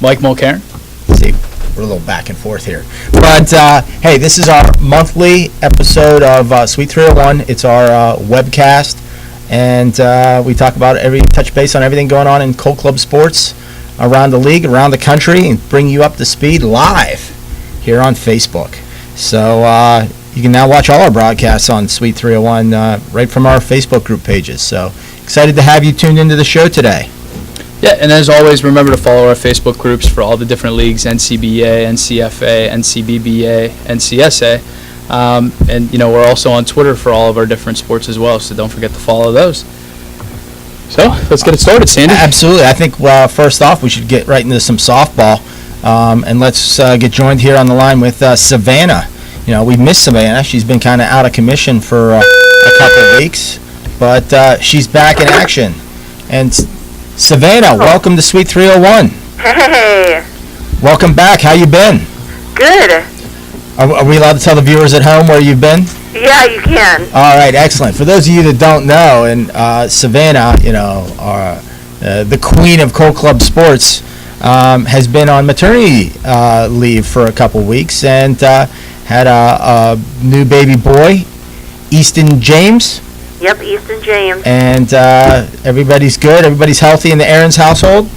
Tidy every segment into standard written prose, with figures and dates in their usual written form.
Mike Mulcairn. See, we're a little back and forth here. But, hey, this is our monthly episode of Suite 301. It's our webcast, and we talk about touch base on everything going on in Colt Club sports around the league, around the country, and bring you up to speed live here on Facebook. So you can now watch all our broadcasts on Suite 301 right from our Facebook group pages. So excited to have you tuned into the show today. Yeah, and as always, remember to follow our Facebook groups for all the different leagues, NCBA, NCFA, NCBBA, NCSA. And, we're also on Twitter for all of our different sports as well, so don't forget to follow those. So, let's get it started, Sandy. Absolutely. I think, first off, we should get right into some softball. And let's get joined here on the line with Savannah. We missed Savannah. She's been kind of out of commission for a couple of weeks, but she's back in action. And Savannah, welcome to Suite 301. Hey. Welcome back. How you been? Good. Are we allowed to tell the viewers at home where you've been? Yeah, you can. All right, excellent. For those of you that don't know, and Savannah, the queen of Colt Club sports, has been on maternity leave for a couple weeks and had a new baby boy, Easton James. Yep, Easton James. And everybody's good? Everybody's healthy in the Aaron's household?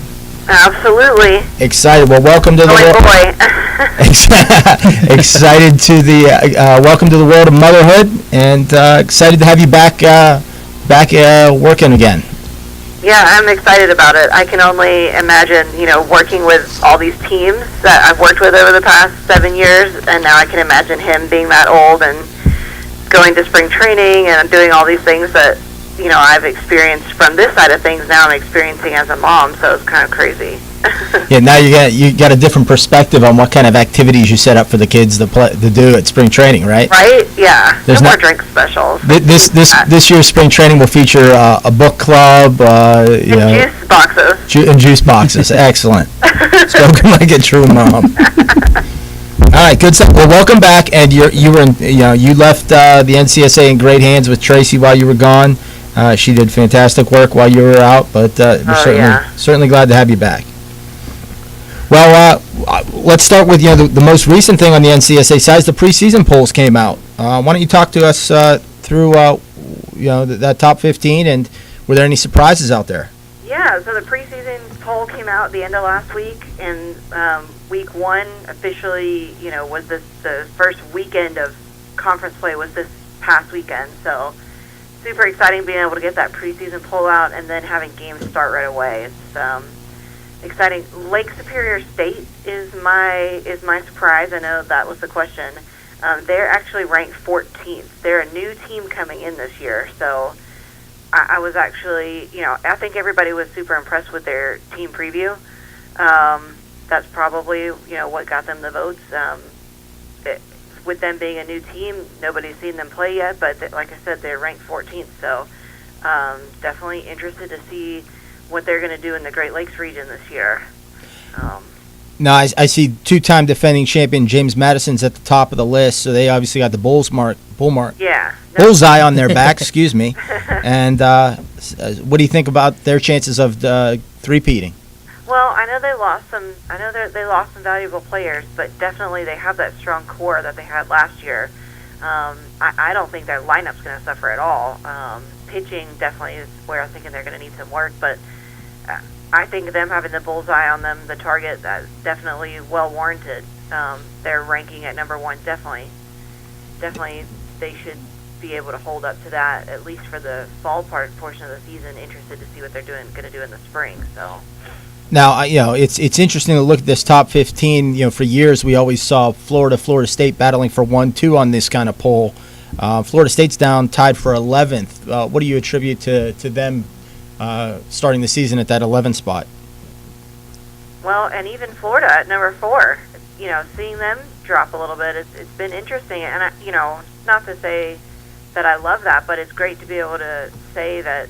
Absolutely. Excited. Well, welcome to the world. Excited to the welcome to the world of motherhood, and excited to have you back working again. Yeah, I'm excited about it. I can only imagine, working with all these teams that I've worked with over the past 7 years, and now I can imagine him being that old and going to spring training and doing all these things that, I've experienced from this side of things. Now I'm experiencing as a mom, so it's kind of crazy. Yeah, now you got a different perspective on what kind of activities you set up for the kids to do at spring training, right? Right. Yeah. There's no more drink specials. This year's spring training will feature a book club, juice boxes. And juice boxes. Excellent. Spoken like a true mom. All right, good stuff. Well, welcome back, and you left the NCSA in great hands with Tracy while you were gone. She did fantastic work while you were out, but we're certainly glad to have you back. Well, let's start with the most recent thing on the NCSA side. The preseason polls came out. Why don't you talk to us through that top 15, and were there any surprises out there? Yeah, so the preseason poll came out at the end of last week, and week one officially, was the first weekend of conference play was this past weekend. So super exciting being able to get that preseason poll out and then having games start right away. It's exciting. Lake Superior State is my surprise. I know that was the question. They're actually ranked 14th. They're a new team coming in this year, so I was actually, I think everybody was super impressed with their team preview. That's probably, what got them the votes. With them being a new team, nobody's seen them play yet, but like I said, they're ranked 14th, so definitely interested to see what they're going to do in the Great Lakes region this year. Now, I see two-time defending champion James Madison's at the top of the list, so they obviously got the bull mark. Yeah. Bullseye on their back, excuse me. And what do you think about their chances of three-peating? Well, I know they lost some. I know they lost some valuable players, but definitely they have that strong core that they had last year. I don't think their lineup's going to suffer at all. Pitching definitely is where I'm thinking they're going to need some work, but I think them having the bullseye on them, the target, that's definitely well warranted. Their ranking at number one, definitely, they should be able to hold up to that at least for the fall portion of the season. Interested to see what they're going to do in the spring. So. Now, it's interesting to look at this top 15. For years we always saw Florida State battling for 1-2 on this kind of poll. Florida State's down, tied for 11th. What do you attribute to them starting the season at that 11th spot? Well, and even Florida at number 4. Seeing them drop a little bit, it's been interesting. And not to say that I love that, but it's great to be able to say that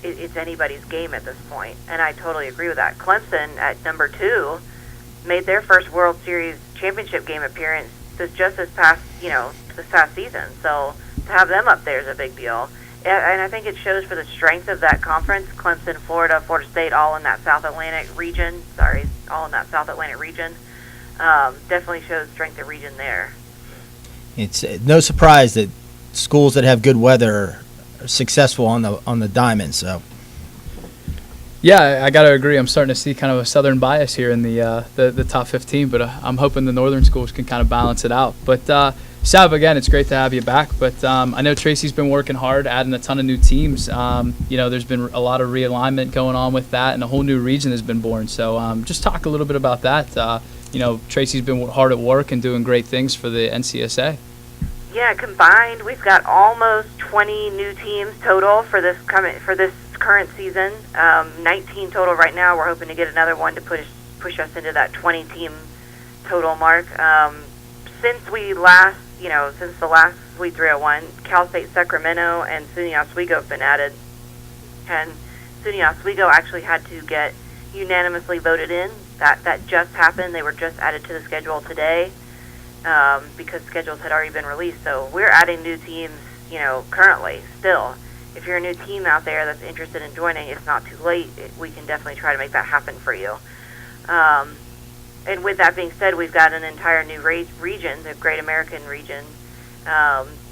it's anybody's game at this point, and I totally agree with that. Clemson at number 2 made their first World Series championship game appearance this past season. So to have them up there is a big deal, and I think it shows for the strength of that conference. Clemson, Florida State, all in that South Atlantic region. Sorry, all in that South Atlantic region. Definitely shows strength of region there. It's no surprise that schools that have good weather are successful on the diamond. So Yeah, I got to agree. I'm starting to see kind of a southern bias here in the top 15, but I'm hoping the northern schools can kind of balance it out. But Sav, again, it's great to have you back. But I know Tracy's been working hard, adding a ton of new teams. There's been a lot of realignment going on with that, and a whole new region has been born. So just talk a little bit about that. Tracy's been hard at work and doing great things for the NCSA. Yeah, combined, we've got almost 20 new teams total for this current season. 19 total right now. We're hoping to get another one to push us into that 20-team total mark. Since the last Sweet 301, Cal State Sacramento and SUNY Oswego have been added. And SUNY Oswego actually had to get unanimously voted in. That just happened. They were just added to the schedule today because schedules had already been released. So we're adding new teams, currently, still. If you're a new team out there that's interested in joining, it's not too late. We can definitely try to make that happen for you. And with that being said, we've got an entire new region, the Great American region.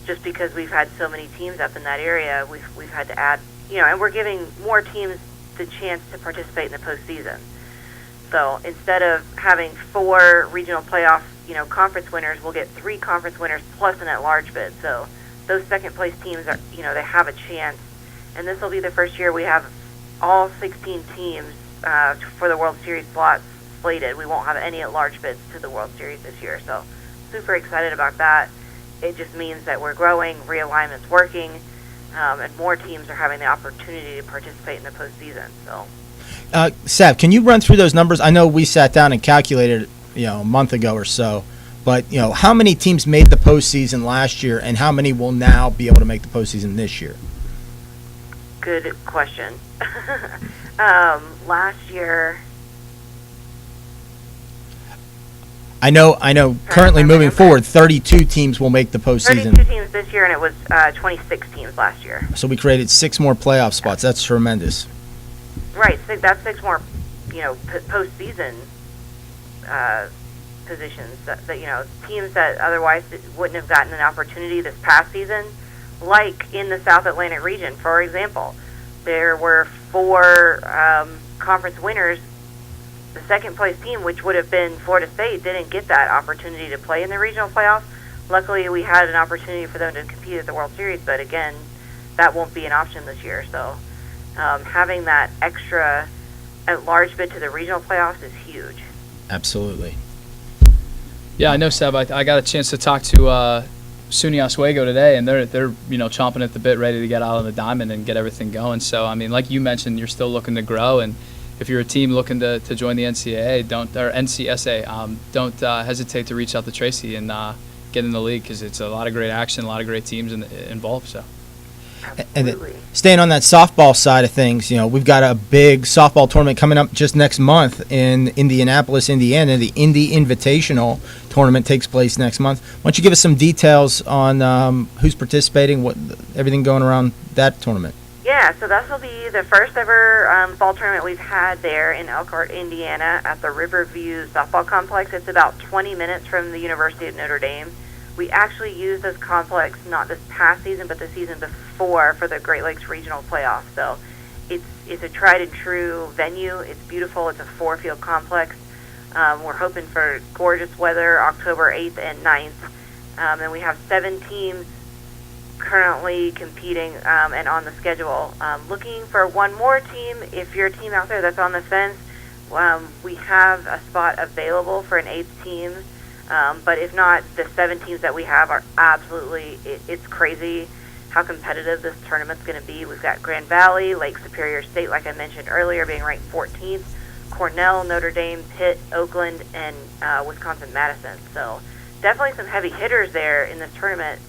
Just because we've had so many teams up in that area, we've had to add, and we're giving more teams the chance to participate in the postseason. So instead of having 4 regional playoff, conference winners, we'll get 3 conference winners plus an at-large bid. So those second-place teams are, they have a chance. And this will be the first year we have all 16 teams for the World Series slots slated. We won't have any at-large bids to the World Series this year. So super excited about that. It just means that we're growing, realignment's working, and more teams are having the opportunity to participate in the postseason. So. Sav, can you run through those numbers? I know we sat down and calculated, a month ago or so, but how many teams made the postseason last year, and how many will now be able to make the postseason this year? Good question. Last year, I know. Currently moving forward, 32 teams will make the postseason. 32 teams this year, and it was 26 teams last year. So we created 6 more playoff spots. That's tremendous. Right, so that's 6 more, postseason positions. That teams that otherwise wouldn't have gotten an opportunity this past season, like in the South Atlantic region, for example. There were 4 conference winners. The second-place team, which would have been Florida State, didn't get that opportunity to play in the regional playoffs. Luckily, we had an opportunity for them to compete at the World Series, but again, that won't be an option this year. So having that extra at-large bid to the regional playoffs is huge. Absolutely. Yeah, I know, Seb. I got a chance to talk to SUNY Oswego today, and they're chomping at the bit, ready to get out on the diamond and get everything going. So, I mean, like you mentioned, you're still looking to grow, and if you're a team looking to join the NCAA, don't hesitate to reach out to Tracy and get in the league, because it's a lot of great action, a lot of great teams involved. So. And staying on that softball side of things, we've got a big softball tournament coming up just next month in Indianapolis, Indiana. The Indy Invitational tournament takes place next month. Why don't you give us some details on who's participating, everything going around that tournament? Yeah, so this will be the first ever fall tournament we've had there in Elkhart, Indiana at the Riverview Softball Complex. It's about 20 minutes from the University of Notre Dame. We actually used this complex not this past season, but the season before for the Great Lakes Regional Playoffs. So it's a tried and true venue. It's beautiful. It's a 4-field complex. We're hoping for gorgeous weather October 8th and 9th. And we have 7 teams currently competing and on the schedule. Looking for one more team. If you're a team out there that's on the fence, we have a spot available for an 8th team. But if not, the 7 teams that we have are absolutely, it's crazy how competitive this tournament's going to be. We've got Grand Valley, Lake Superior State, like I mentioned earlier, being ranked 14th, Cornell, Notre Dame, Pitt, Oakland, and Wisconsin-Madison. So definitely some heavy hitters there in this tournament.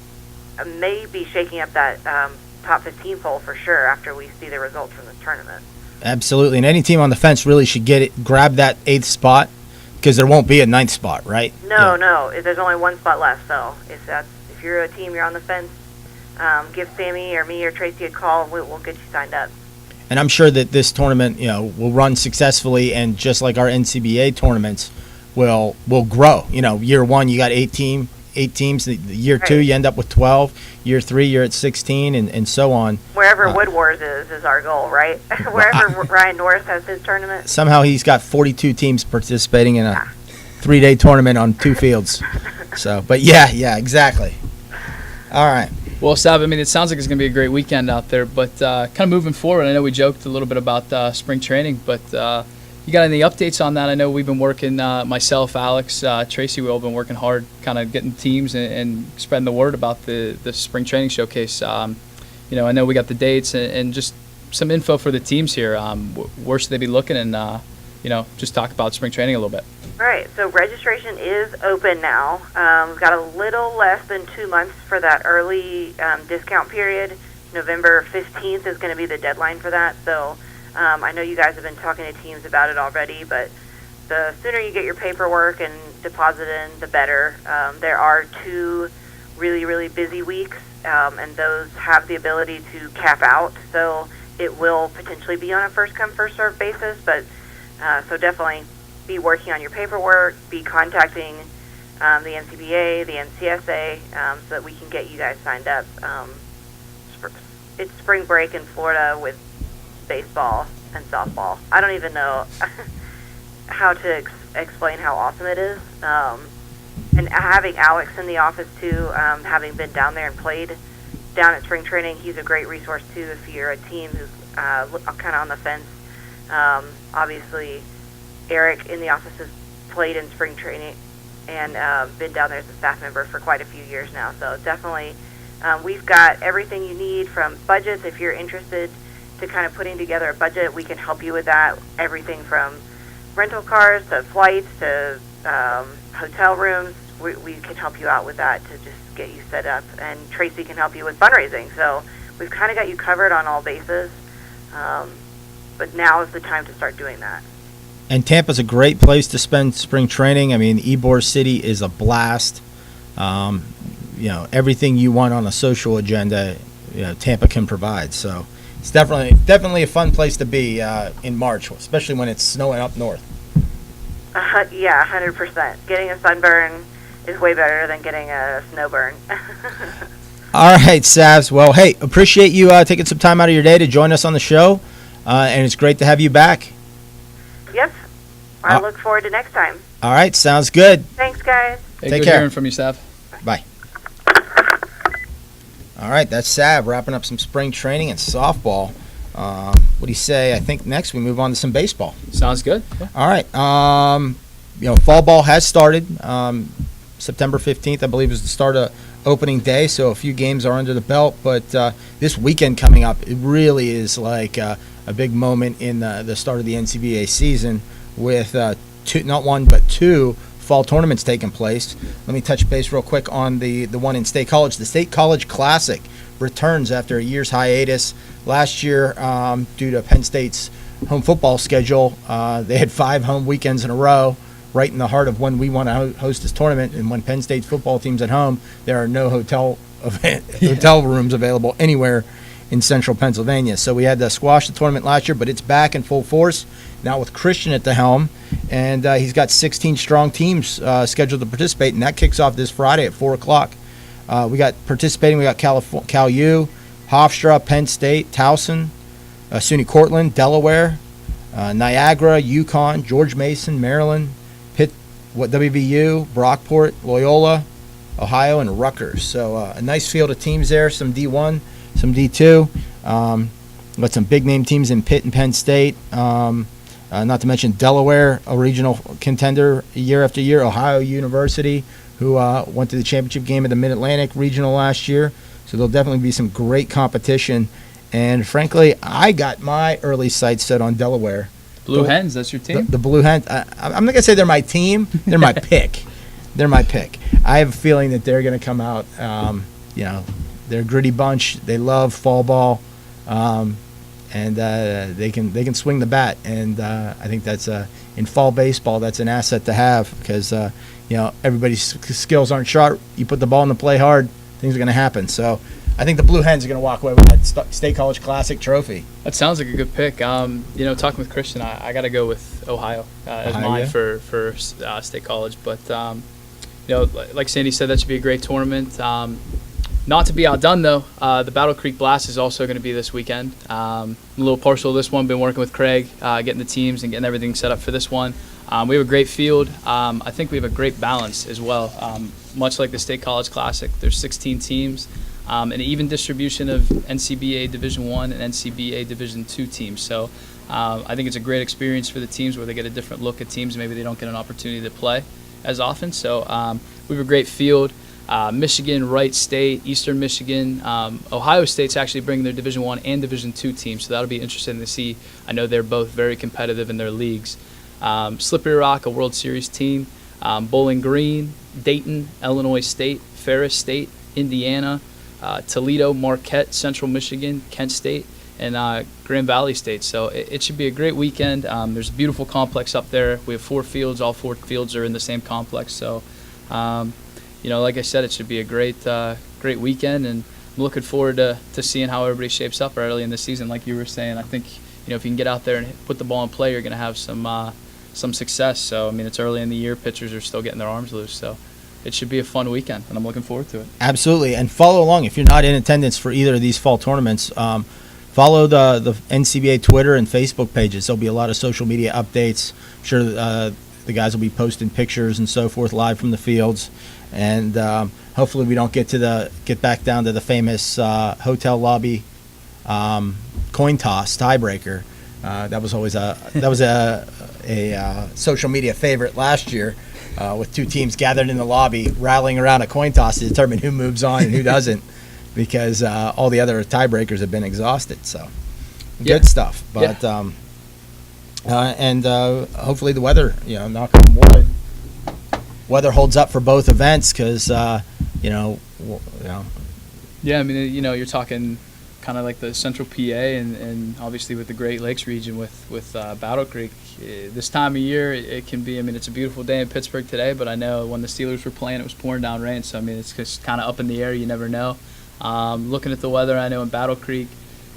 May be shaking up that top 15 poll for sure after we see the results from this tournament. Absolutely, and any team on the fence really should grab that 8th spot, because there won't be a 9th spot, right? No. There's only 1 spot left. So if you're a team, you're on the fence, give Sammy or me or Tracy a call, and we'll get you signed up. And I'm sure that this tournament, will run successfully, and just like our NCBA tournaments, will grow. Year one you got 8 teams. Year two you end up with 12. Year three you're at 16, and so on. Wherever Wood Wars is our goal, right? Wherever Ryan Norris has his tournament. Somehow he's got 42 teams participating in a 3-day tournament on 2 fields. So, but yeah, exactly. All right. Well, Sav, it sounds like it's going to be a great weekend out there, but kind of moving forward, I know we joked a little bit about spring training, but you got any updates on that? I know we've been working, myself, Alex, Tracy, we've all been working hard kind of getting teams and spreading the word about the spring training showcase. I know we got the dates and just some info for the teams here. Where should they be looking, and, just talk about spring training a little bit. Right, so registration is open now. We've got a little less than 2 months for that early discount period. November 15th is going to be the deadline for that. So I know you guys have been talking to teams about it already, but the sooner you get your paperwork and deposit in, the better. There are 2 really, really busy weeks, and those have the ability to cap out. So it will potentially be on a first-come, first-served basis, but so definitely be working on your paperwork, be contacting the NCBA, the NCSA, so that we can get you guys signed up. It's spring break in Florida with baseball and softball. I don't even know how to explain how awesome it is. And having Alex in the office too, having been down there and played down at spring training, he's a great resource too if you're a team who's kind of on the fence. Obviously, Eric in the office has played in spring training and been down there as a staff member for quite a few years now. So definitely, we've got everything you need from budgets. If you're interested to kind of putting together a budget, we can help you with that. Everything from rental cars to flights to hotel rooms, we can help you out with that to just get you set up. And Tracy can help you with fundraising. So we've kind of got you covered on all bases. But now is the time to start doing that. And Tampa's a great place to spend spring training. Ybor City is a blast. Everything you want on a social agenda, Tampa can provide. So it's definitely a fun place to be in March, especially when it's snowing up north. Yeah, 100%. Getting a sunburn is way better than getting a snowburn. All right, Savs. Well, hey, appreciate you taking some time out of your day to join us on the show, and it's great to have you back. Yep. I look forward to next time. All right, sounds good. Thanks, guys. Hey, Take good care. hearing from you, Sav. Bye. All right, that's Sav wrapping up some spring training and softball. What do you say? I think next we move on to some baseball. Sounds good. Yeah. All right. Fall ball has started. September 15th, I believe, is the start of opening day, so a few games are under the belt. But this weekend coming up, it really is like a big moment in the start of the NCBA season with not one but 2 fall tournaments taking place. Let me touch base real quick on the one in State College. The State College Classic returns after a year's hiatus. Last year, due to Penn State's home football schedule, they had 5 home weekends in a row, right in the heart of when we want to host this tournament. And when Penn State's football team's at home, there are no hotel rooms available anywhere in central Pennsylvania. So we had to squash the tournament last year, but it's back in full force now with Christian at the helm, and he's got 16 strong teams scheduled to participate, and that kicks off this Friday at 4 o'clock. We got Cal U, Hofstra, Penn State, Towson, SUNY Cortland, Delaware, Niagara, UConn, George Mason, Maryland, Pitt, WVU, Brockport, Loyola, Ohio, and Rutgers. So a nice field of teams there, some D1, some D2. Got some big-name teams in Pitt and Penn State. Not to mention Delaware, a regional contender year after year. Ohio University, who went to the championship game of the Mid-Atlantic Regional last year. So there'll definitely be some great competition. And frankly, I got my early sights set on Delaware. Blue Hens, that's your team? The Blue Hens. I'm not going to say they're my team. They're my pick. They're my pick. I have a feeling that they're going to come out, they're a gritty bunch. They love fall ball. And they can swing the bat, and I think that's in fall baseball that's an asset to have because everybody's skills aren't sharp. You put the ball in the play hard, things are going to happen. So I think the Blue Hens are going to walk away with that State College Classic trophy. That sounds like a good pick. Talking with Christian, I got to go with Ohio as Ohio, mine yeah? for State College. But, like Sandy said, that should be a great tournament. Not to be outdone, though, the Battle Creek Blast is also going to be this weekend. I'm a little partial to this one. Been working with Craig, getting the teams and getting everything set up for this one. We have a great field. I think we have a great balance as well. Much like the State College Classic, there's 16 teams. An even distribution of NCBA Division I and NCBA Division II teams. So I think it's a great experience for the teams where they get a different look at teams. Maybe they don't get an opportunity to play as often. So we have a great field. Michigan, Wright State, Eastern Michigan, Ohio State's actually bringing their Division I and Division II teams. So that'll be interesting to see. I know they're both very competitive in their leagues. Slippery Rock, a World Series team. Bowling Green, Dayton, Illinois State, Ferris State, Indiana, Toledo, Marquette, Central Michigan, Kent State, and Grand Valley State. So it should be a great weekend. There's a beautiful complex up there. We have 4 fields. All 4 fields are in the same complex. So, like I said, it should be a great weekend, and I'm looking forward to seeing how everybody shapes up early in the season. Like you were saying, I think if you can get out there and put the ball in play, you're going to have some success. So, it's early in the year. Pitchers are still getting their arms loose. So it should be a fun weekend, and I'm looking forward to it. Absolutely, and follow along if you're not in attendance for either of these fall tournaments. Follow the NCBA Twitter and Facebook pages. There'll be a lot of social media updates. I'm sure the guys will be posting pictures and so forth live from the fields, and hopefully we don't get back down to the famous hotel lobby coin toss tiebreaker. That was always a social media favorite last year. With 2 teams gathered in the lobby, rallying around a coin toss to determine who moves on and who doesn't, because all the other tiebreakers have been exhausted. So, good stuff. But hopefully the weather, knock on wood, weather holds up for both events, because Yeah, you're talking kind of like the Central PA and obviously with the Great Lakes region with Battle Creek. This time of year, it can be, it's a beautiful day in Pittsburgh today, but I know when the Steelers were playing, it was pouring down rain. So, it's just kind of up in the air. You never know. Looking at the weather, I know in Battle Creek,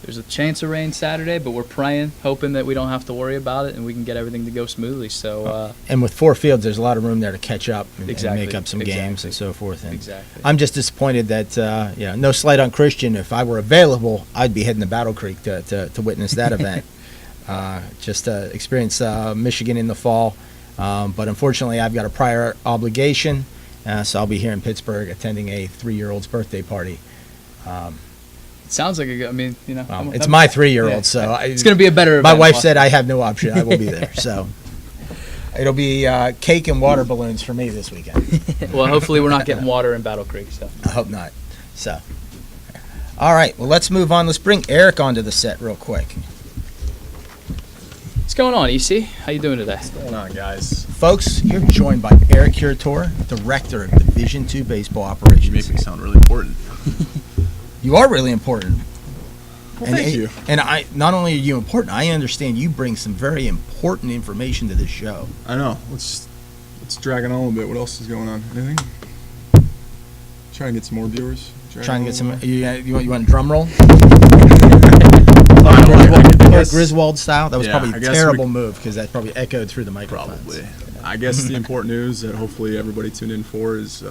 there's a chance of rain Saturday, but we're praying, hoping that we don't have to worry about it and we can get everything to go smoothly. So, and with 4 fields, there's a lot of room there to catch up and Exactly. make up some games and so forth. And Exactly. I'm just disappointed that no slight on Christian. If I were available, I'd be heading to Battle Creek to witness that event. Just to experience Michigan in the fall. But unfortunately, I've got a prior obligation, so I'll be here in Pittsburgh attending a 3-year-old's birthday party. It sounds like a good, It's my 3-year-old, so it's going to be a better my event. wife said I have no option. I will be there. So it'll be cake and water balloons for me this weekend. Well, hopefully we're not getting water in Battle Creek. So I hope not. So, all right. Well, let's move on. Let's bring Eric onto the set real quick. what's going on, EC? How you doing today? What's going on, guys? Folks, you're joined by Eric Curator, Director of Division II Baseball Operations. You make me sound really important. You are really important. Well, thank you. And not only are you important, I understand you bring some very important information to this show. I know. Let's drag it on a little bit. What else is going on? Anything? Trying to get some more viewers. Trying to get some. You want a drum roll? I guess- Griswold style. That was Yeah, probably I a guess terrible move because that probably echoed through the microphone. Probably. I guess the important news that hopefully everybody tuned in for is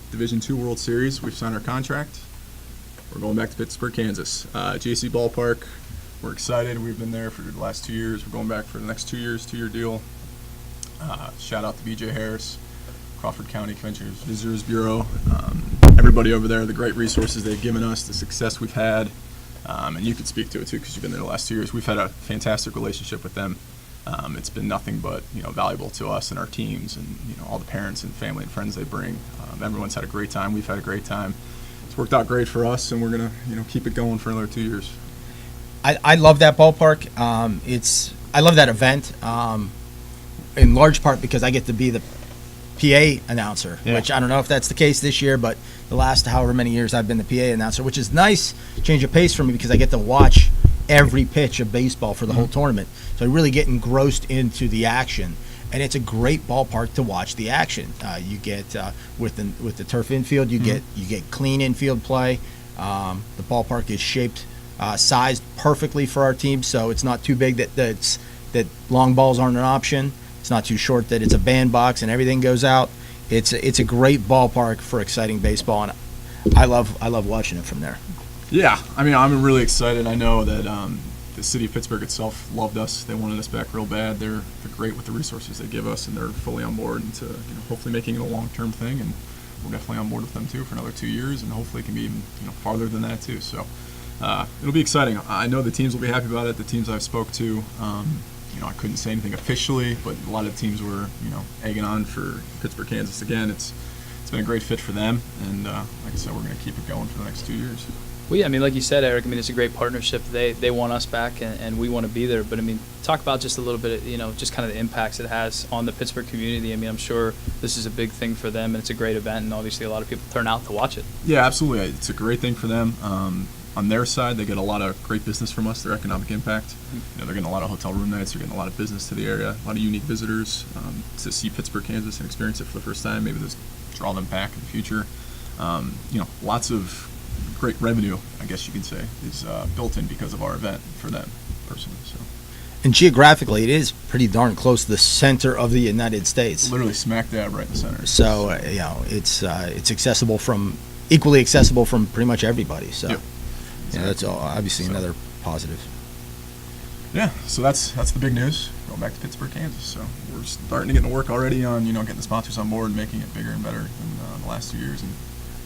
Division II World Series. We've signed our contract. We're going back to Pittsburgh, Kansas. JC Ballpark. We're excited. We've been there for the last 2 years. We're going back for the next 2 years, 2-year deal. Shout out to BJ Harris, Crawford County Convention Visitors Bureau. Everybody over there, the great resources they've given us, the success we've had. And you could speak to it too because you've been there the last 2 years. We've had a fantastic relationship with them. It's been nothing but valuable to us and our teams, and all the parents and family and friends they bring. Everyone's had a great time. We've had a great time. It's worked out great for us, and we're gonna keep it going for another 2 years. I love that ballpark. I love that event. In large part because I get to be the PA announcer, which I don't know if that's the case this year, but the last however many years I've been the PA announcer, which is nice change of pace for me because I get to watch every pitch of baseball for the whole tournament. So I really get engrossed into the action, and it's a great ballpark to watch the action. You get with the turf infield, you get clean infield play. The ballpark is shaped, sized perfectly for our team, so it's not too big that long balls aren't an option. It's not too short that it's a bandbox and everything goes out. It's a great ballpark for exciting baseball, and I love watching it from there. Yeah, I mean, I'm really excited. I know that the city of Pittsburgh itself loved us. They wanted us back real bad. They're great with the resources they give us, and they're fully on board into hopefully making it a long-term thing. And we're definitely on board with them too for another 2 years, and hopefully it can be even farther than that too. So it'll be exciting. I know the teams will be happy about it. The teams I've spoke to, I couldn't say anything officially, but a lot of teams were egging on for Pittsburgh, Kansas again. It's been a great fit for them, and like I said, we're going to keep it going for the next 2 years. Well, yeah, I mean, like you said, Eric, I mean, it's a great partnership. They want us back, and we want to be there. But, I mean, talk about just a little bit, just kind of the impacts it has on the Pittsburgh community. I mean, I'm sure this is a big thing for them, and it's a great event, and obviously a lot of people turn out to watch it. Yeah, absolutely. It's a great thing for them. On their side, they get a lot of great business from us, their economic impact. They're getting a lot of hotel room nights. They're getting a lot of business to the area, a lot of unique visitors to see Pittsburgh, Kansas, and experience it for the first time. Maybe this draw them back in the future. Lots of great revenue, I guess you could say, is built in because of our event for them personally. So, And geographically, it is pretty darn close to the center of the United States. literally smack dab right in the center. So it's equally accessible from pretty much everybody. So Yep. that's obviously another positive. Yeah, so that's the big news. Going back to Pittsburgh, Kansas. So we're starting to get to work already on getting the sponsors on board and making it bigger and better than the last 2 years. And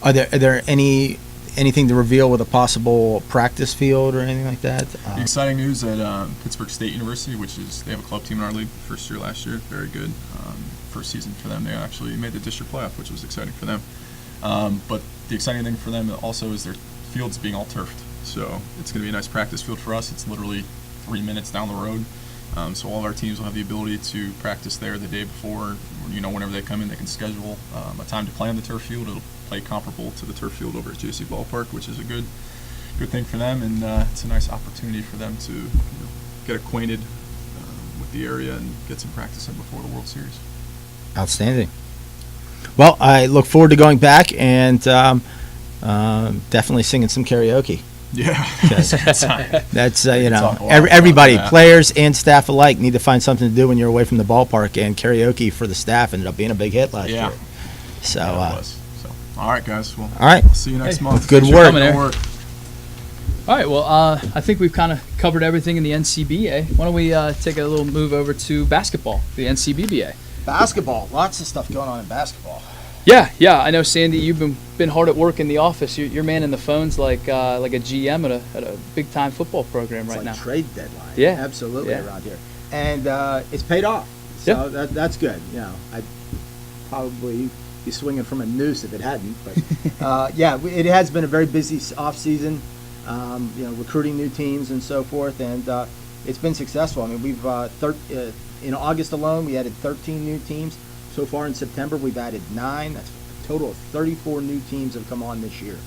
Are there anything to reveal with a possible practice field or anything like that? the exciting news at Pittsburgh State University, they have a club team in our league, first year last year, very good. First season for them, they actually made the district playoff, which was exciting for them. But the exciting thing for them also is their field's being all turfed. So it's going to be a nice practice field for us. It's literally 3 minutes down the road. So all of our teams will have the ability to practice there the day before. Whenever they come in, they can schedule a time to play on the turf field. It'll play comparable to the turf field over at JC Ballpark, which is a good thing for them, and it's a nice opportunity for them to get acquainted with the area and get some practice in before the World Series. Outstanding. Well, I look forward to going back and definitely singing some karaoke. Yeah, That's talk a lot everybody, about that. players and staff alike, need to find something to do when you're away from the ballpark. And karaoke for the staff ended up being a big hit last Yeah. year. So, Yeah, it was. So, all right, guys. Well, all right. I'll see you next month. Good Thanks for work. coming, Coming, Eric. All right, well, I think we've kind of covered everything in the NCBA. Why don't we take a little move over to basketball, the NCBBA? Basketball, lots of stuff going on in basketball. Yeah. I know, Sandy. You've been hard at work in the office. You're manning the phones like a GM at a big time football program right now. Trade deadline. Yeah. Absolutely Yeah. around here, and it's paid off. So that's good. I'd probably be swinging from a noose if it hadn't. But it has been a very busy off season. Recruiting new teams and so forth, and it's been successful. I mean, we've in August alone we added 13 new teams. So far in September we've added 9. That's a total of 34 new teams have come on this year.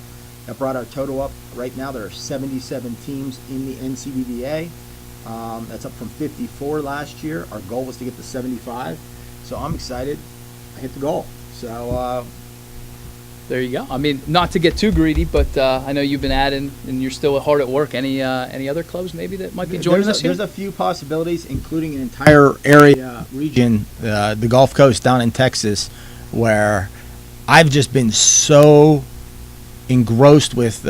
That brought our total up. Right now there are 77 teams in the NCBBA. That's up from 54 last year. Our goal was to get to 75. So I'm excited. I hit the goal. So There you go. I mean, not to get too greedy, but I know you've been adding, and you're still hard at work. Any other clubs maybe that might be joining us here? There's a few possibilities, including an entire area region, the Gulf Coast down in Texas, where I've just been so engrossed with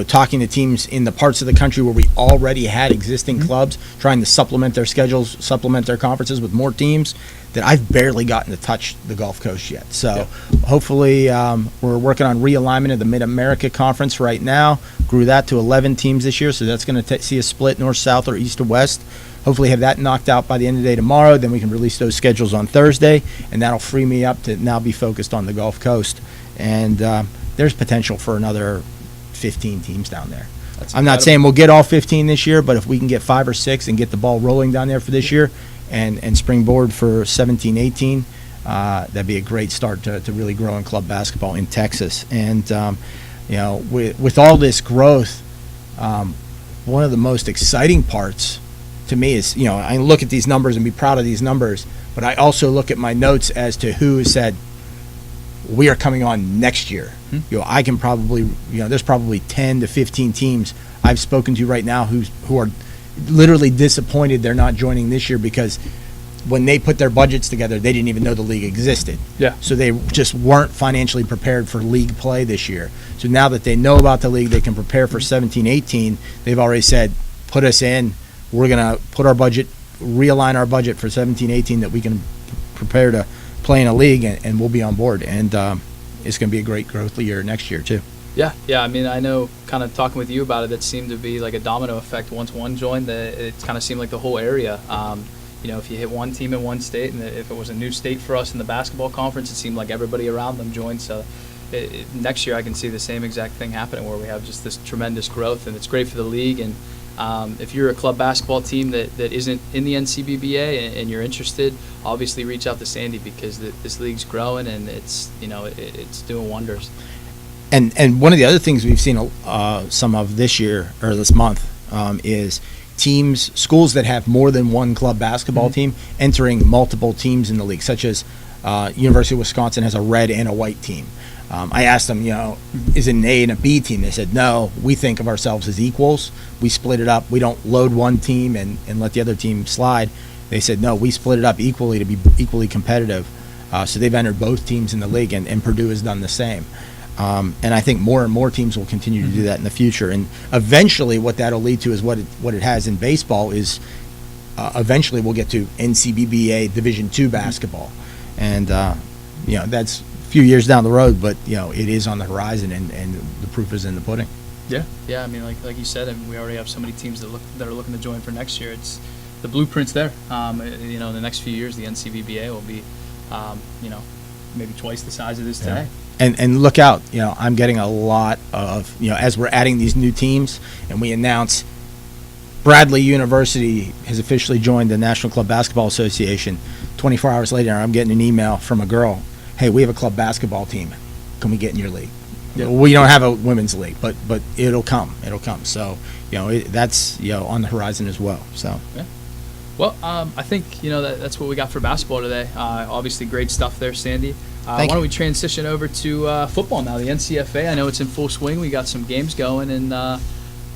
talking to teams in the parts of the country where we already had existing clubs, trying to supplement their schedules, supplement their conferences with more teams, that I've barely gotten to touch the Gulf Coast yet. So hopefully we're working on realignment of the Mid-America Conference right now. Grew that to 11 teams this year, so that's going to see a split north-south or east to west. Hopefully have that knocked out by the end of the day tomorrow. Then we can release those schedules on Thursday, and that'll free me up to now be focused on the Gulf Coast. And there's potential for another 15 teams down there. I'm not saying we'll get all 15 this year, but if we can get 5 or 6 and get the ball rolling down there for this year and springboard for 17, 18, that'd be a great start to really growing club basketball in Texas. And, with all this growth, one of the most exciting parts to me is, I look at these numbers and be proud of these numbers, but I also look at my notes as to who has said, we are coming on next year. I can probably, there's probably 10 to 15 teams I've spoken to right now who are literally disappointed they're not joining this year because when they put their budgets together, they didn't even know the league existed. Yeah. So they just weren't financially prepared for league play this year. So now that they know about the league, they can prepare for 17-18. They've already said, put us in. We're going to put our budget, realign our budget for 17-18 that we can prepare to play in a league, and we'll be on board. And it's going to be a great growth year next year, too. Yeah. I mean, I know kind of talking with you about it, that seemed to be like a domino effect. Once one joined, it kind of seemed like the whole area. If you hit one team in one state, and if it was a new state for us in the basketball conference, it seemed like everybody around them joined. So next year I can see the same exact thing happening where we have just this tremendous growth, and it's great for the league. And if you're a club basketball team that isn't in the NCBBA and you're interested, obviously reach out to Sandy because this league's growing and it's doing wonders. And one of the other things we've seen some of this year or this month is schools that have more than one club basketball team entering multiple teams in the league, such as University of Wisconsin has a red and a white team. I asked them, is it an A and a B team? They said, no, we think of ourselves as equals. We split it up. We don't load one team and let the other team slide. They said, no, we split it up equally to be equally competitive. So they've entered both teams in the league, and Purdue has done the same. And I think more and more teams will continue to do that in the future. And eventually what that'll lead to is what it has in baseball is eventually we'll get to NCBBA Division II basketball. And, that's a few years down the road, but, it is on the horizon, and the proof is in the pudding. Yeah. I mean, like you said, we already have so many teams that are looking to join for next year. It's the blueprint's there. In the next few years, the NCBBA will be, maybe twice the size it is today. And look out, I'm getting a lot of, as we're adding these new teams and we announce Bradley University has officially joined the National Club Basketball Association. 24 hours later, I'm getting an email from a girl, hey, we have a club basketball team. Can we get in your league? Yeah. We don't have a women's league, but it'll come. So, that's, on the horizon as well. So. Yeah. Well, I think, that's what we got for basketball today. Obviously, great stuff there, Sandy. Why don't we transition over to football now, the NCFA. I know it's in full swing. We got some games going, and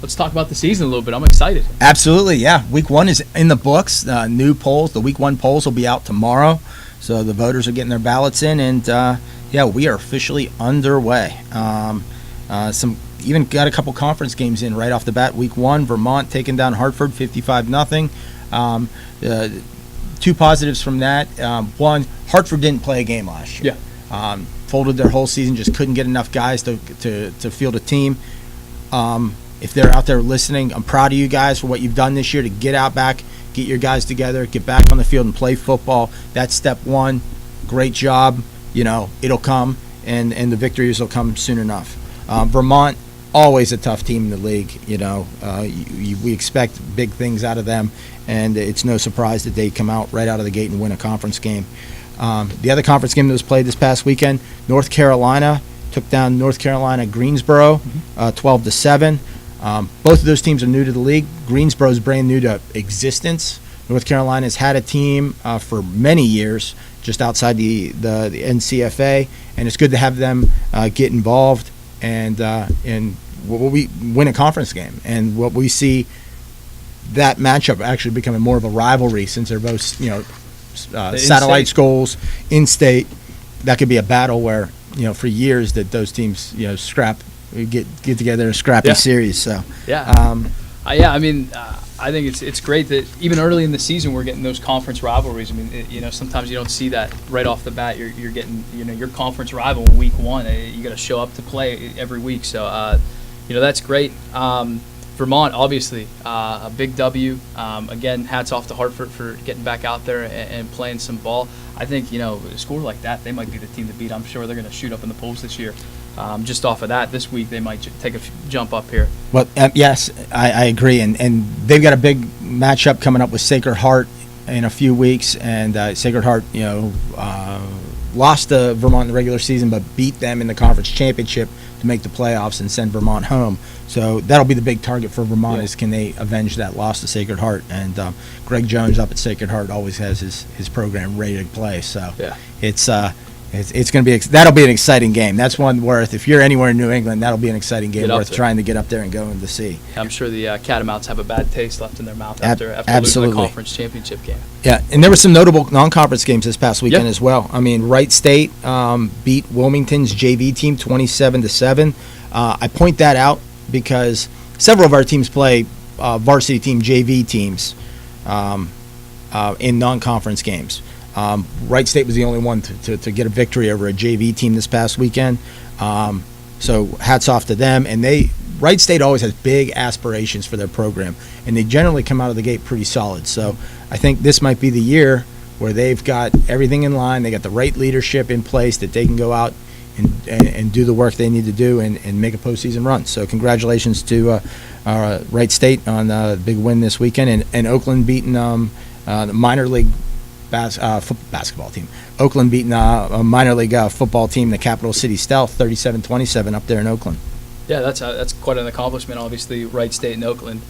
let's talk about the season a little bit. I'm excited. Absolutely, yeah. Week 1 is in the books. New polls, the Week 1 polls will be out tomorrow. So the voters are getting their ballots in, and, we are officially underway. Even got a couple conference games in right off the bat. Week 1, Vermont taking down Hartford 55-0. Two positives from that. One, Hartford didn't play a game last year. Yeah. Folded their whole season, just couldn't get enough guys to field a team. If they're out there listening, I'm proud of you guys for what you've done this year to get out back, get your guys together, get back on the field and play football. That's step 1. Great job. It'll come, and the victories will come soon enough. Vermont, always a tough team in the league. We expect big things out of them, and it's no surprise that they come out right out of the gate and win a conference game. The other conference game that was played this past weekend, North Carolina took down North Carolina Greensboro 12-7. Both of those teams are new to the league. Greensboro's brand new to existence. North Carolina's had a team for many years just outside the NCFA, and it's good to have them get involved and we win a conference game. And what we see, that matchup actually becoming more of a rivalry since they're both satellite schools in state. That could be a battle where for years that those teams scrap, get together in a scrappy series. So I think it's great that even early in the season we're getting those conference rivalries. I mean, sometimes you don't see that right off the bat. You're getting your conference rival in week 1. You got to show up to play every week. So that's great. Vermont, obviously, a big W. Again, hats off to Hartford for getting back out there and playing some ball. I think, a score like that, they might be the team to beat. I'm sure they're going to shoot up in the polls this year. Just off of that, this week they might take a jump up here. Well, yes, I agree. And they've got a big matchup coming up with Sacred Heart in a few weeks. And Sacred Heart, lost to Vermont in the regular season, but beat them in the conference championship to make the playoffs and send Vermont home. So that'll be the big target for Vermont is can they avenge that loss to Sacred Heart. And Greg Jones up at Sacred Heart always has his program ready to play. So it's It's going to be that'll be an exciting game. That's one worth, if you're anywhere in New England, that'll be an exciting game Get up worth there. trying to get up there and going to see. I'm sure the Catamounts have a bad taste left in their mouth Ab- after losing absolutely. the conference championship game. Yeah, and there were some notable non-conference games this past weekend Yep. as well. I mean, Wright State beat Wilmington's JV team 27-7. I point that out because several of our teams play varsity team JV teams in non-conference games. Wright State was the only one to get a victory over a JV team this past weekend. So hats off to them. And Wright State always has big aspirations for their program, and they generally come out of the gate pretty solid. So I think this might be the year where they've got everything in line. They got the right leadership in place that they can go out and do the work they need to do and make a postseason run. So congratulations to Wright State on the big win this weekend, and Oakland beating the minor league basketball team. Oakland beating a minor league football team, the Capital City Stealth, 37-27 up there in Oakland. Yeah, that's quite an accomplishment. Obviously, Wright State and Oakland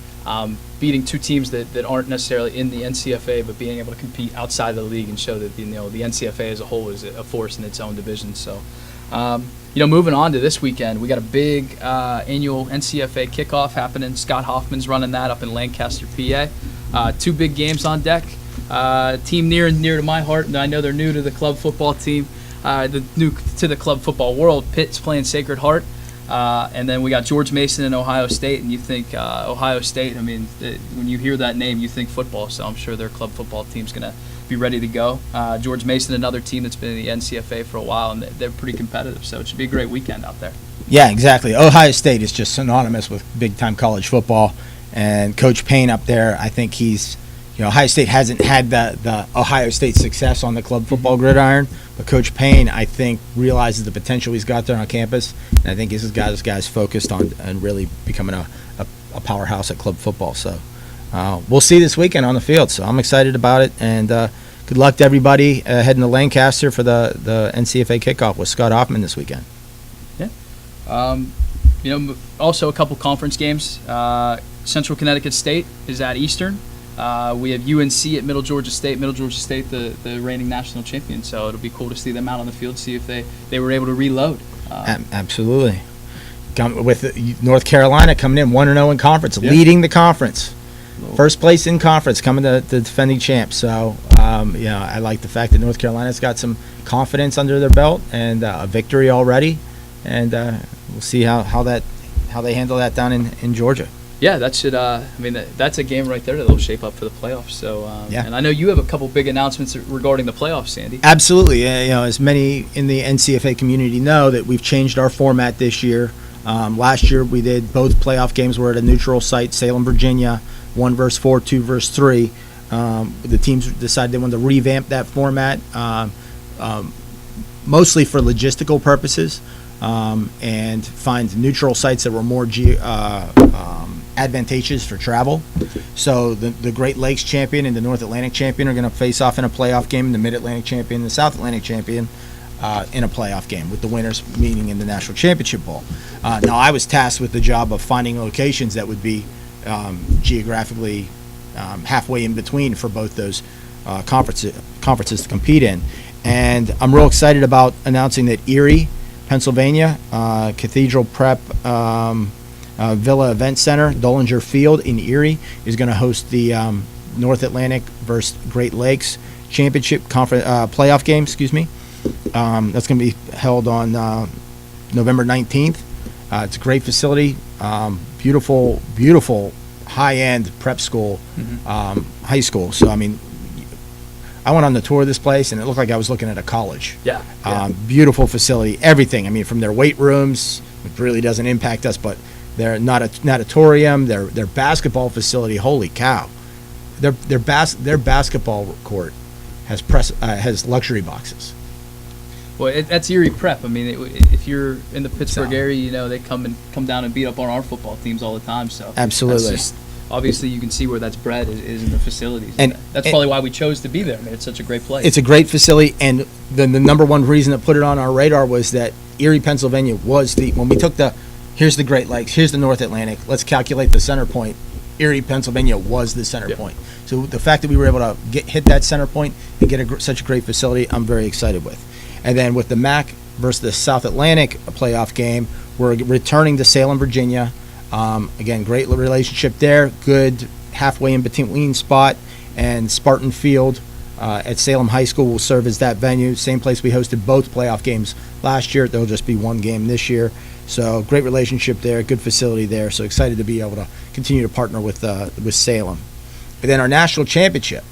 beating two teams that aren't necessarily in the NCFA, but being able to compete outside of the league and show that the NCFA as a whole is a force in its own division. So, moving on to this weekend, we got a big annual NCFA kickoff happening. Scott Hoffman's running that up in Lancaster, PA. Two big games on deck. Team near and dear to my heart, and I know they're new to the club football team, new to the club football world. Pitt's playing Sacred Heart. And then we got George Mason and Ohio State, and you think Ohio State, when you hear that name, you think football, so I'm sure their club football team's going to be ready to go. George Mason, another team that's been in the NCFA for a while, and they're pretty competitive, so it should be a great weekend out there. Yeah, exactly. Ohio State is just synonymous with big-time college football, and Coach Payne up there, I think Ohio State hasn't had the Ohio State success on the club football gridiron, but Coach Payne, I think, realizes the potential he's got there on campus, and I think he's got his guys focused on really becoming a powerhouse at club football. So we'll see this weekend on the field, so I'm excited about it, and good luck to everybody heading to Lancaster for the NCFA kickoff with Scott Hoffman this weekend. Yeah. Also a couple conference games. Central Connecticut State is at Eastern. We have UNC at Middle Georgia State. Middle Georgia State, the reigning national champion. So it'll be cool to see them out on the field, see if they were able to reload. Absolutely. With North Carolina coming in 1-0 in conference, Yeah. leading the conference. First place in conference, coming to the defending champs. So, I like the fact that North Carolina's got some confidence under their belt and a victory already. And we'll see how they handle that down in Georgia. Yeah, that should. That's a game right there that'll shape up for the playoffs. So, Yeah. And I know you have a couple big announcements regarding the playoffs, Sandy. Absolutely. As many in the NCFA community know, that we've changed our format this year. Last year we did both playoff games were at a neutral site, Salem, Virginia, 1 versus 4, 2 versus 3. The teams decided they wanted to revamp that format, mostly for logistical purposes, and find neutral sites that were more advantageous for travel. So the Great Lakes champion and the North Atlantic champion are going to face off in a playoff game, and the Mid-Atlantic champion and the South Atlantic champion in a playoff game, with the winners meeting in the National Championship Bowl. Now, I was tasked with the job of finding locations that would be geographically halfway in between for both those conferences to compete in. And I'm real excited about announcing that Erie, Pennsylvania, Cathedral Prep Villa Event Center, Dollinger Field in Erie, is going to host the North Atlantic versus Great Lakes Championship playoff game. That's going to be held on November 19th. It's a great facility, beautiful, high-end prep school, high school. So, I went on the tour of this place, and it looked like I was looking at a college. Yeah. Beautiful facility, everything. From their weight rooms, which really doesn't impact us, but their natatorium, their basketball facility. Holy cow! Their basketball court has luxury boxes. Well, that's Erie Prep. If you're in the Pittsburgh area, they come down and beat up on our football teams all the time. So Absolutely. Obviously, you can see where that's bred is in the facilities. And that's probably why we chose to be there. It's such a great place. It's a great facility, and the number one reason to put it on our radar was that Erie, Pennsylvania was when we took here's the Great Lakes, here's the North Atlantic, let's calculate the center point. Erie, Pennsylvania was the center point. So the fact that we were able to hit that center point and get such a great facility, I'm very excited with. And then with the MAC versus the South Atlantic playoff game, we're returning to Salem, Virginia. Again, great relationship there. Good halfway in between spot, and Spartan Field at Salem High School will serve as that venue. Same place we hosted both playoff games last year. There'll just be one game this year. So great relationship there, good facility there. So excited to be able to continue to partner with Salem. And then our national championship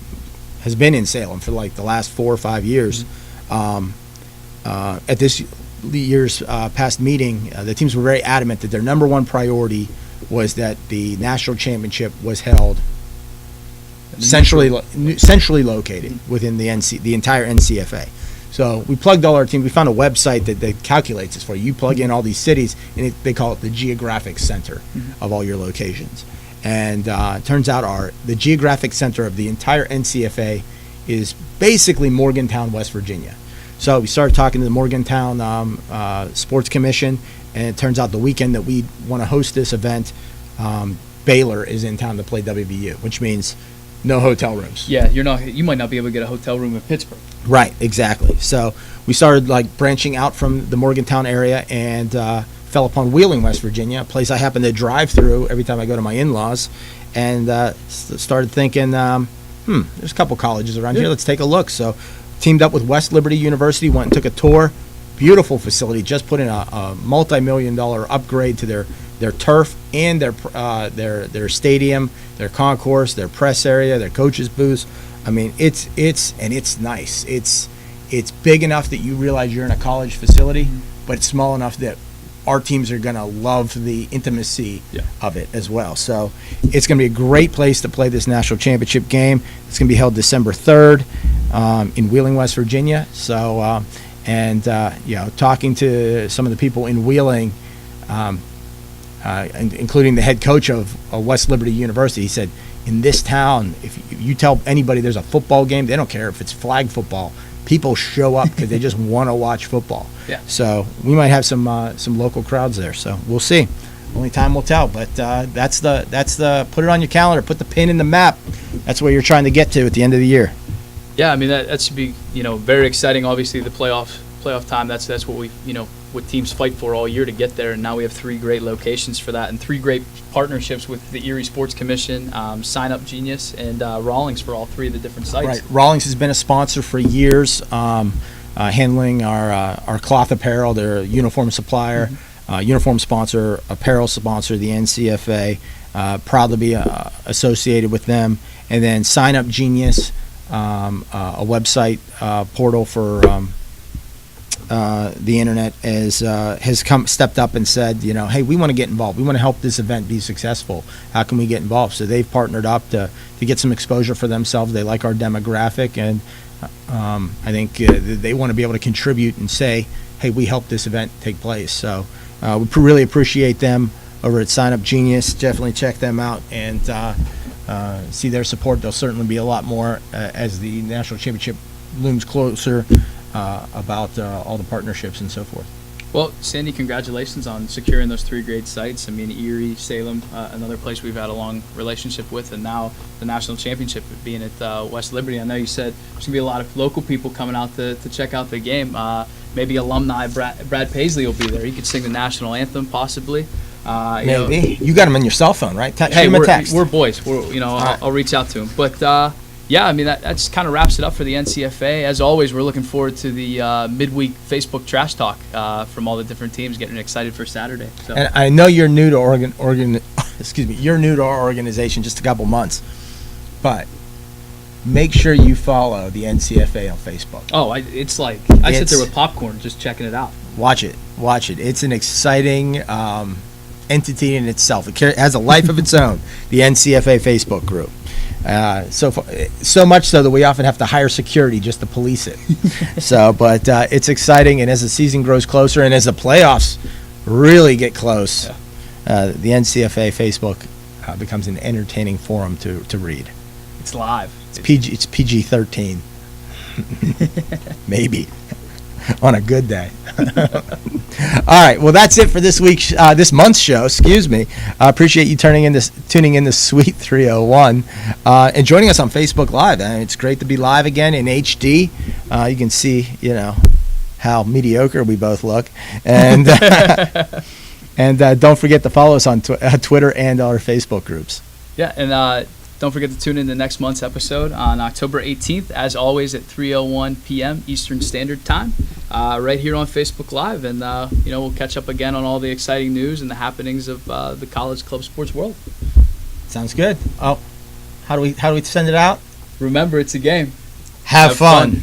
has been in Salem for like the last 4 or 5 years. At this year's past meeting, the teams were very adamant that their number one priority was that the national championship was held centrally located within the entire NCFA. So we plugged all our teams. We found a website that calculates this for you. You plug in all these cities, and they call it the geographic center of all your locations. And it turns out the geographic center of the entire NCFA is basically Morgantown, West Virginia. So we started talking to the Morgantown Sports Commission, and it turns out the weekend that we want to host this event, Baylor is in town to play WVU, which means no hotel rooms. Yeah, you might not be able to get a hotel room in Pittsburgh. Right, exactly. So we started like branching out from the Morgantown area and fell upon Wheeling, West Virginia, a place I happen to drive through every time I go to my in-laws, and started thinking, there's a couple colleges around here. Let's take a look. So teamed up with West Liberty University, went and took a tour. Beautiful facility, just put in a multi-million-dollar upgrade to their turf and their stadium, their concourse, their press area, their coaches' booths. I mean, it's nice. It's big enough that you realize you're in a college facility, but it's small enough that our teams are going to love the intimacy of it as well. So it's going to be a great place to play this national championship game. It's going to be held December 3rd in Wheeling, West Virginia. So, talking to some of the people in Wheeling, including the head coach of West Liberty University, he said, in this town, if you tell anybody there's a football game, they don't care if it's flag football. People show up because they just want to watch football. Yeah. So we might have some local crowds there. So we'll see. Only time will tell. But that's the put it on your calendar. Put the pin in the map. That's where you're trying to get to at the end of the year. Yeah, I mean that should be very exciting. Obviously, the playoff time. That's what what teams fight for all year to get there. And now we have 3 great locations for that, and 3 great partnerships with the Erie Sports Commission, Sign Up Genius, and Rawlings for all 3 of the different sites. Right. Rawlings has been a sponsor for years, handling our cloth apparel. They're a uniform supplier, uniform sponsor, apparel sponsor, the NCFA. Proud to be associated with them. And then Sign Up Genius, a website portal for the internet, has stepped up and said, hey, we want to get involved. We want to help this event be successful. How can we get involved? So they've partnered up to get some exposure for themselves. They like our demographic, and I think they want to be able to contribute and say, hey, we helped this event take place. So we really appreciate them over at Sign Up Genius. Definitely check them out and see their support. There'll certainly be a lot more as the national championship looms closer about all the partnerships and so forth. Well, Sandy, congratulations on securing those 3 great sites. I mean, Erie, Salem, another place we've had a long relationship with, and now the national championship being at West Liberty. I know you said there's going to be a lot of local people coming out to check out the game. Maybe alumni Brad Paisley will be there. He could sing the national anthem, possibly. Maybe. You got him on your cell phone, right? Shoot Hey, him a text. we're boys. I'll reach out to him. But yeah, I mean, that just kind of wraps it up for the NCFA. As always, we're looking forward to the midweek Facebook trash talk from all the different teams, getting excited for Saturday. So. And I know you're new to you're new to our organization, just a couple months, but make sure you follow the NCFA on Facebook. Oh, I sit there with popcorn just checking it out. Watch it. It's an exciting entity in itself. It has a life of its own, the NCFA Facebook group. So much so that we often have to hire security just to police it. But it's exciting, and as the season grows closer and as the playoffs really get close, the NCFA Facebook becomes an entertaining forum to read. It's live. It's PG-13. Maybe. On a good day. All right. Well, that's it for this month's show. Excuse me. I appreciate you tuning in to Suite 301 and joining us on Facebook Live. It's great to be live again in HD. You can see, how mediocre we both look. And and don't forget to follow us on Twitter and our Facebook groups. Yeah, and don't forget to tune in to next month's episode on October 18th, as always at 3:01 p.m. Eastern Standard Time, right here on Facebook Live. And, we'll catch up again on all the exciting news and the happenings of the college club sports world. Sounds good. Oh, how do we send it out? Remember, it's a game. Have fun.